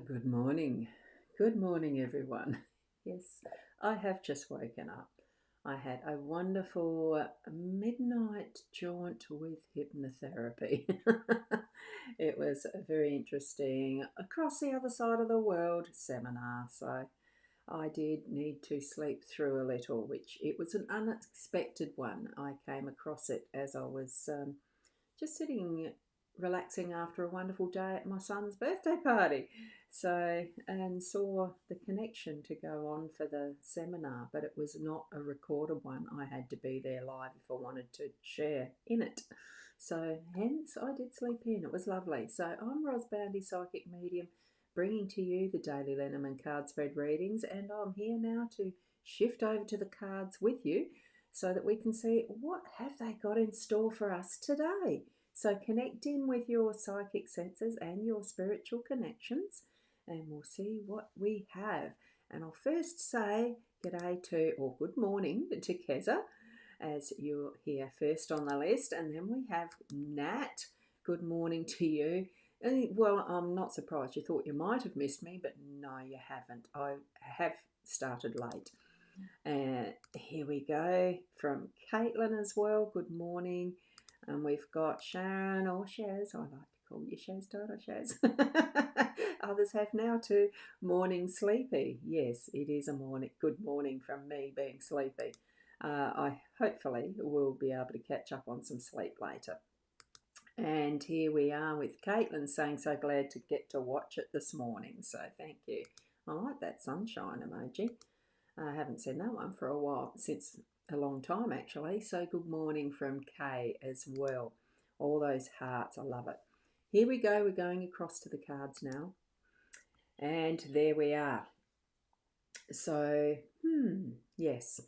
Good morning. Good morning, everyone. Yes, I have just woken up. I had a wonderful midnight jaunt with hypnotherapy. It was a very interesting across the other side of the world seminar. So I did need to sleep through a little, which it was an unexpected one. I came across it as I was just sitting relaxing after a wonderful day at my son's birthday party. So, and saw the connection to go on for the seminar, but it was not a recorded one. I had to be there live if I wanted to share in it. So, hence, I did sleep in. It was lovely. So, I'm Boundy, psychic medium, bringing to you the daily Lenormand card spread readings, and I'm here now to shift over to the cards with you so that we can see what have they got in store for us today. So connect in with your psychic senses and your spiritual connections, and we'll see what we have. And I'll first say g'day to, or good morning to Keza, as you're here first on the list. And then we have Nat. Good morning to you. Well, I'm not surprised. You thought you might have missed me, but no, you haven't. I have started late. And here we go from Caitlin as well. Good morning. And we've got Sharon or Shaz. I like to call you Shaz, don't I, Shaz? Others have now too. Morning sleepy. Yes, it is a morning. Good morning from me being sleepy. I hopefully will be able to catch up on some sleep later. And here we are with Caitlin saying, so glad to get to watch it this morning. So thank you. I like that sunshine emoji. I haven't seen that one for a while, since a long time actually. So good morning from Kay as well. All those hearts, I love it. Here we go, we're going across to the cards now. And there we are. So, yes.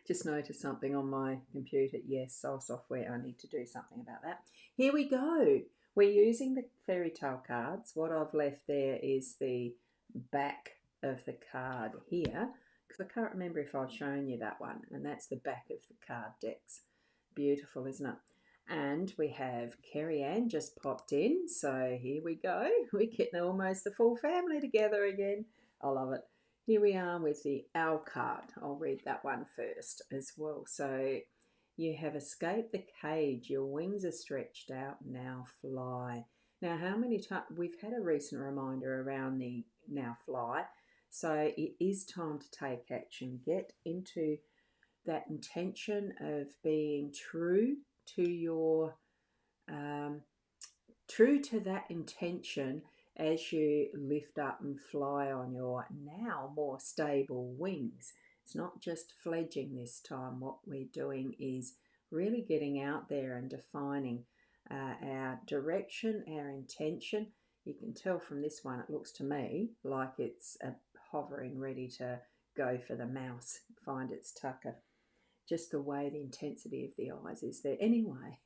Just noticed something on my computer. Yes, soul software, I need to do something about that. Here we go. We're using the fairy tale cards. What I've left there is the back of the card here, because I can't remember if I've shown you that one, and that's the back of the card decks. Beautiful, isn't it? And we have Kerry Ann just popped in, so here we go. We're getting almost the full family together again. I love it. Here we are with the owl card. I'll read that one first as well. So you have escaped the cage. Your wings are stretched out. Now fly. Now, how many times we've had a recent reminder around the now fly. So it is time to take action. Get into that intention of being true to your true to that intention as you lift up and fly on your now more stable wings. It's not just fledging this time. What we're doing is really getting out there and defining our direction, our intention. You can tell from this one, it looks to me like it's hovering, ready to go for the mouse, find its tucker. Just the way the intensity of the eyes is there. Anyway,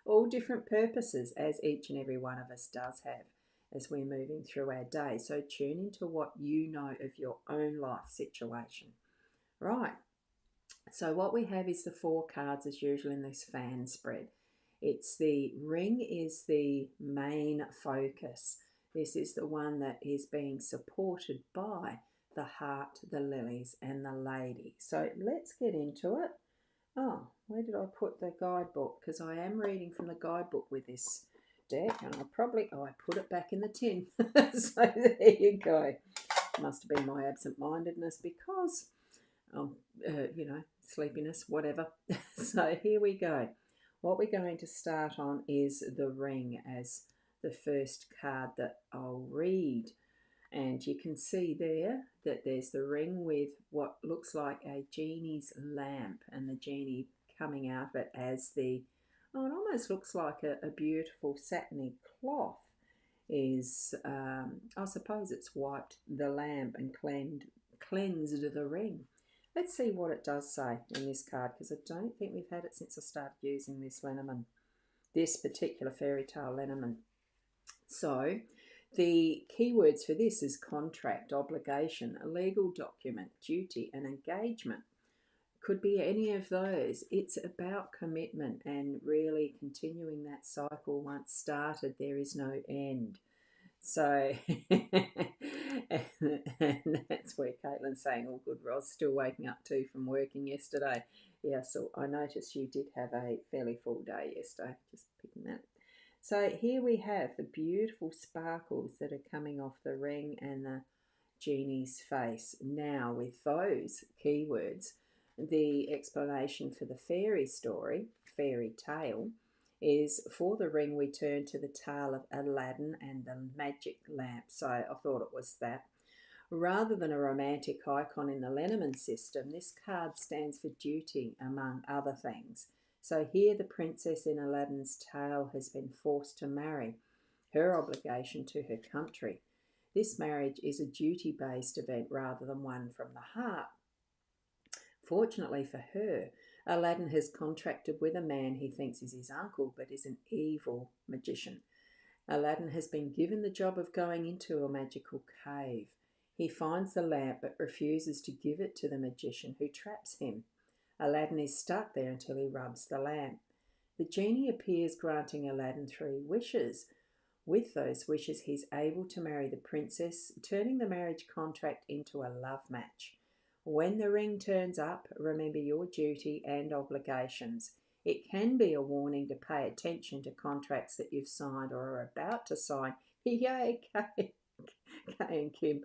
all different purposes, as each and every one of us does have as we're moving through our day. So tune into what you know of your own life situation. Right. So what we have is the 4 cards as usual in this fan spread. It's the ring is the main focus. This is the one that is being supported by the heart, the lilies, and the lady. So let's get into it. Oh, where did I put the guidebook? Because I am reading from the guidebook with this deck, and I put it back in the tin. So there you go. Must have been my absent-mindedness because, sleepiness, whatever. So here we go. What we're going to start on is the ring as the first card that I'll read. And you can see there that there's the ring with what looks like a genie's lamp, and the genie coming out of it as it almost looks like a beautiful satiny cloth is, I suppose it's wiped the lamp and cleansed the ring. Let's see what it does say in this card, because I don't think we've had it since I started using this Lenormand, this particular fairy tale Lenormand. So the keywords for this is contract, obligation, a legal document, duty, and engagement. Could be any of those. It's about commitment and really continuing that cycle. Once started, there is no end. So, and that's where Caitlin's saying, "All good, Roz. Still waking up too from working yesterday." Yeah, so I noticed you did have a fairly full day yesterday. Just picking that. So here we have the beautiful sparkles that are coming off the ring and the genie's face. Now, with those keywords, the explanation for the fairy story, fairy tale, is for the ring we turn to the tale of Aladdin and the magic lamp. So I thought it was that. Rather than a romantic icon in the Lenormand system, this card stands for duty, among other things. So here the princess in Aladdin's tale has been forced to marry, her obligation to her country. This marriage is a duty-based event rather than one from the heart. Fortunately for her, Aladdin has contracted with a man he thinks is his uncle but is an evil magician. Aladdin has been given the job of going into a magical cave. He finds the lamp but refuses to give it to the magician who traps him. Aladdin is stuck there until he rubs the lamp. The genie appears, granting Aladdin 3 wishes. With those wishes, he's able to marry the princess, turning the marriage contract into a love match. When the ring turns up, remember your duty and obligations. It can be a warning to pay attention to contracts that you've signed or are about to sign. Yay, Kay and Kim.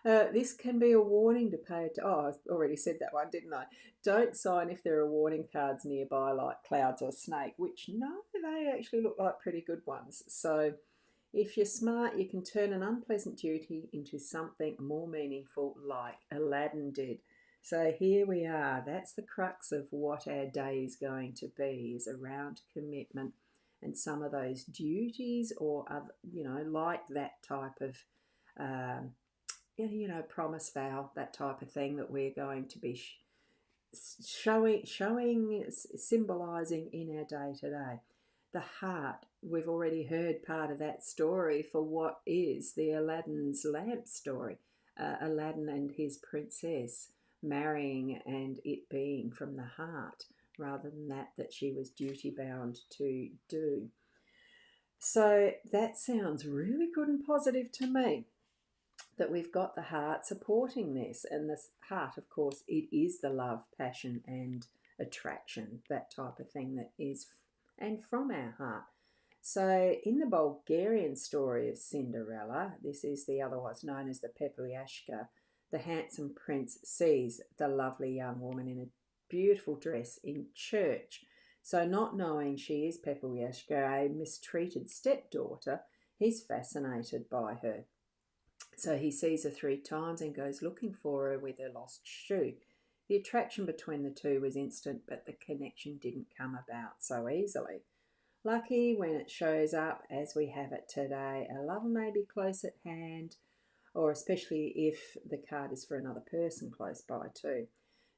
This can be a warning to pay attention. Oh, I already said that one, didn't I? Don't sign if there are warning cards nearby, like clouds or snake, which, no, they actually look like pretty good ones. So if you're smart, you can turn an unpleasant duty into something more meaningful, like Aladdin did. So here we are. That's the crux of what our day is going to be, is around commitment and some of those duties, or other, like that type of, um, promise, vow, that type of thing that we're going to be showing, symbolizing in our day to day. The heart, we've already heard part of that story for what is the Aladdin's lamp story. Aladdin and his princess marrying, and it being from the heart rather than that she was duty bound to do. So that sounds really good and positive to me, that we've got the heart supporting this. And this heart, of course, it is the love, passion, and attraction, that type of thing that is and from our heart. So in the Bulgarian story of Cinderella, this is the otherwise known as the Pepuliashka, the handsome prince sees the lovely young woman in a beautiful dress in church. So not knowing she is Pepuliashka, a mistreated stepdaughter, he's fascinated by her. So he sees her 3 times and goes looking for her with her lost shoe. The attraction between the two was instant, but the connection didn't come about so easily. Lucky when it shows up as we have it today. A lover may be close at hand, or especially if the card is for another person close by too.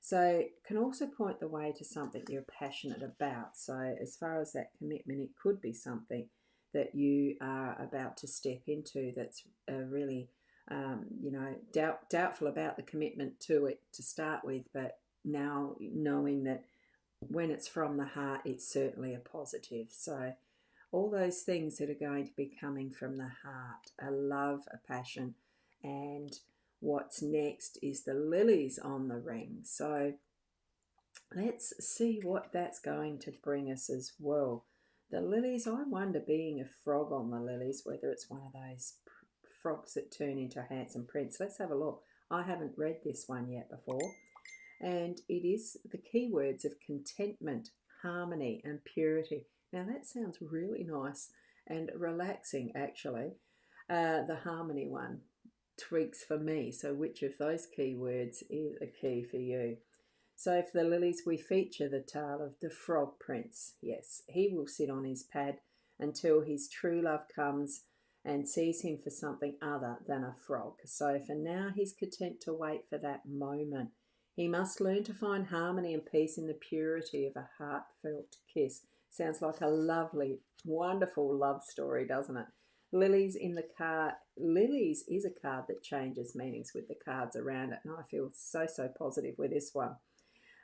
So can also point the way to something you're passionate about. So as far as that commitment, it could be something that you are about to step into that's really, doubtful about the commitment to it to start with, but now knowing that when it's from the heart, it's certainly a positive. So all those things that are going to be coming from the heart, a love, a passion, and what's next is the lilies on the ring. So let's see what that's going to bring us as well. The lilies, I wonder, being a frog on the lilies, whether it's one of those frogs that turn into a handsome prince. Let's have a look. I haven't read this one yet before. And it is the keywords of contentment, harmony, and purity. Now that sounds really nice and relaxing, actually. The harmony one tweaks for me. So which of those keywords is a key for you? So for the lilies, we feature the tale of the frog prince. Yes, he will sit on his pad until his true love comes and sees him for something other than a frog. So for now, he's content to wait for that moment. He must learn to find harmony and peace in the purity of a heartfelt kiss. Sounds like a lovely, wonderful love story, doesn't it? Lilies in the card. Lilies is a card that changes meanings with the cards around it, and I feel so positive with this one.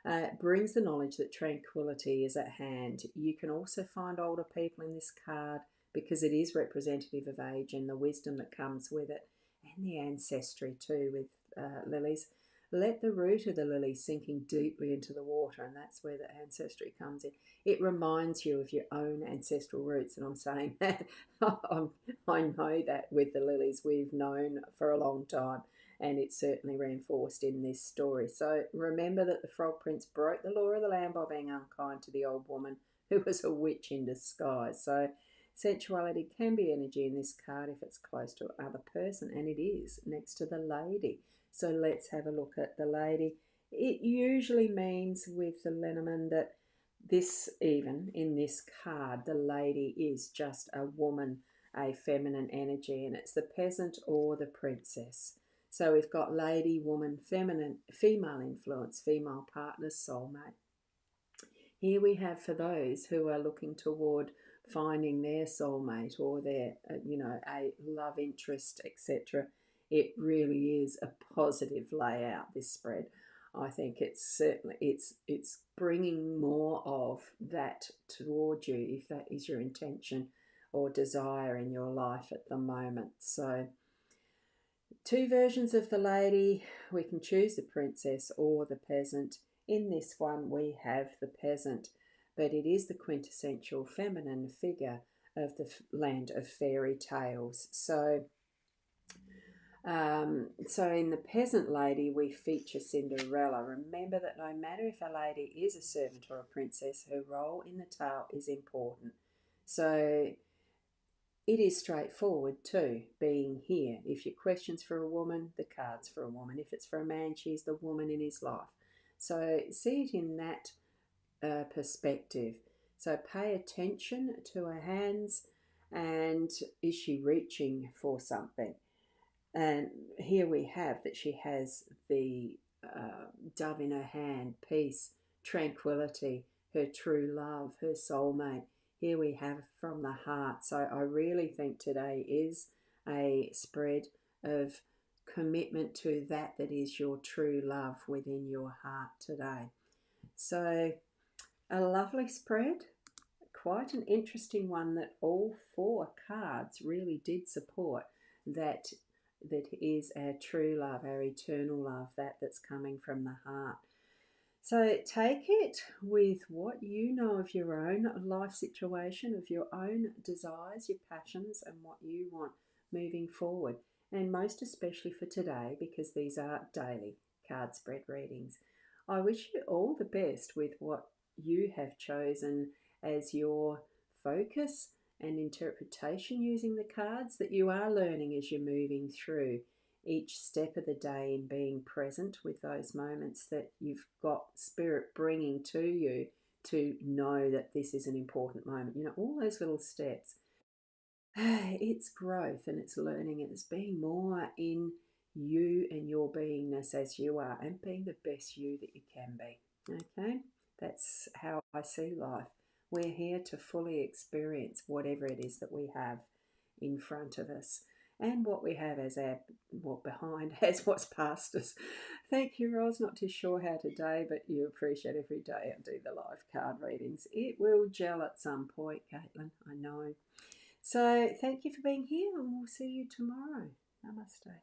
It brings the knowledge that tranquility is at hand. You can also find older people in this card because it is representative of age and the wisdom that comes with it, and the ancestry too with lilies. Let the root of the lily sinking deeply into the water, and that's where the ancestry comes in. It reminds you of your own ancestral roots, and I'm saying that I know that with the lilies we've known for a long time, and it's certainly reinforced in this story. So remember that the Frog Prince broke the law of the land by being unkind to the old woman who was a witch in disguise. So sensuality can be energy in this card if it's close to another person, and it is next to the lady. So let's have a look at the lady. It usually means with the Lenormand that this, even in this card, the lady is just a woman, a feminine energy, and it's the peasant or the princess. So we've got lady, woman, feminine, female influence, female partner, soulmate. Here we have for those who are looking toward finding their soulmate or their, a love interest, etc. It really is a positive layout, this spread. I think it's certainly it's bringing more of that toward you if that is your intention or desire in your life at the moment. So two versions of the lady. We can choose the princess or the peasant. In this one we have the peasant, but it is the quintessential feminine figure of the land of fairy tales. So in the peasant lady, we feature Cinderella. Remember that no matter if a lady is a servant or a princess, her role in the tale is important. So it is straightforward too, being here. If your question's for a woman, the card's for a woman. If it's for a man, she's the woman in his life. So see it in that perspective. So pay attention to her hands, and is she reaching for something? And here we have that she has the dove in her hand, peace, tranquility, her true love, her soulmate. Here we have from the heart. So I really think today is a spread of commitment to that is your true love within your heart today. So a lovely spread, quite an interesting one that all four cards really did support that is our true love, our eternal love, that's coming from the heart. So take it with what you know of your own life situation, of your own desires, your passions, and what you want moving forward. And most especially for today, because these are daily card spread readings. I wish you all the best with what you have chosen as your focus and interpretation using the cards, that you are learning as you're moving through each step of the day in being present with those moments that you've got spirit bringing to you to know that this is an important moment. All those little steps. It's growth and it's learning and it's being more in you and your beingness as you are and being the best you that you can be. Okay? That's how I see life. We're here to fully experience whatever it is that we have in front of us and what we have as what behind as what's past us. Thank you, Ros. Not too sure how today, but you appreciate every day I do the live card readings. It will gel at some point, Caitlin, I know. So thank you for being here, and we'll see you tomorrow. Namaste.